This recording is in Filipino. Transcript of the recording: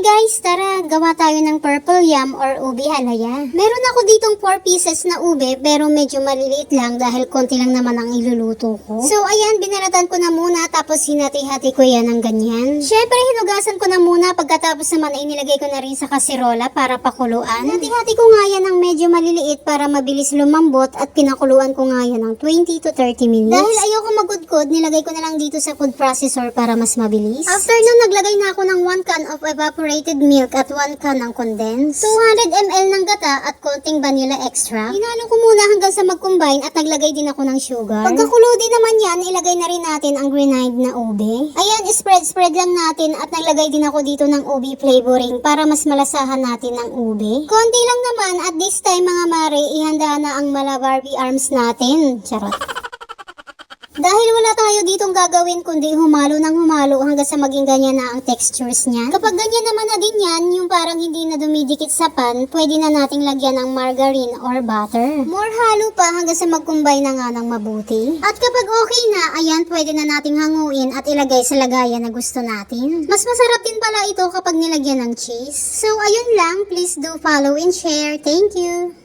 guys, tara, gawa tayo ng purple yam or ube halaya. Meron ako ditong 4 pieces na ube pero medyo maliliit lang dahil konti lang naman ang iluluto ko. So ayan, binalatan ko na muna tapos hinati-hati ko yan ng ganyan. Syempre hinugasan ko na muna, pagkatapos naman ay nilagay ko na rin sa kasirola para pakuluan. Hinati-hati ko nga yan ng medyo maliliit para mabilis lumambot at pinakuluan ko nga yan ng 20 to 30 minutes. Dahil ayoko magudkod, nilagay ko na lang dito sa food processor para mas mabilis. After nun, naglagay na ako ng 1 can of evaporated milk at 1 can ng condensed, 200 ml ng gata at konting vanilla extract. Hinalo ko muna hanggang sa mag-combine at naglagay din ako ng sugar. Pagkakulo din naman yan, ilagay na rin natin ang grenade na ube. Ayan, spread lang natin at naglagay din ako dito ng ube flavoring para mas malasahan natin ng ube. Konti lang naman at this time mga mare, ihanda na ang mala Barbie arms natin. Charot. Dahil wala tayo ditong gagawin kundi humalo ng humalo hanggang sa maging ganyan na ang textures niya. Kapag ganyan naman na din yan, yung parang hindi na dumidikit sa pan, pwede na nating lagyan ng margarine or butter. More halo pa hanggang sa mag-combine na nga ng mabuti. At kapag okay na, ayan, pwede na nating hanguin at ilagay sa lagayan na gusto natin. Mas masarap din pala ito kapag nilagyan ng cheese. So ayun lang, please do follow and share. Thank you!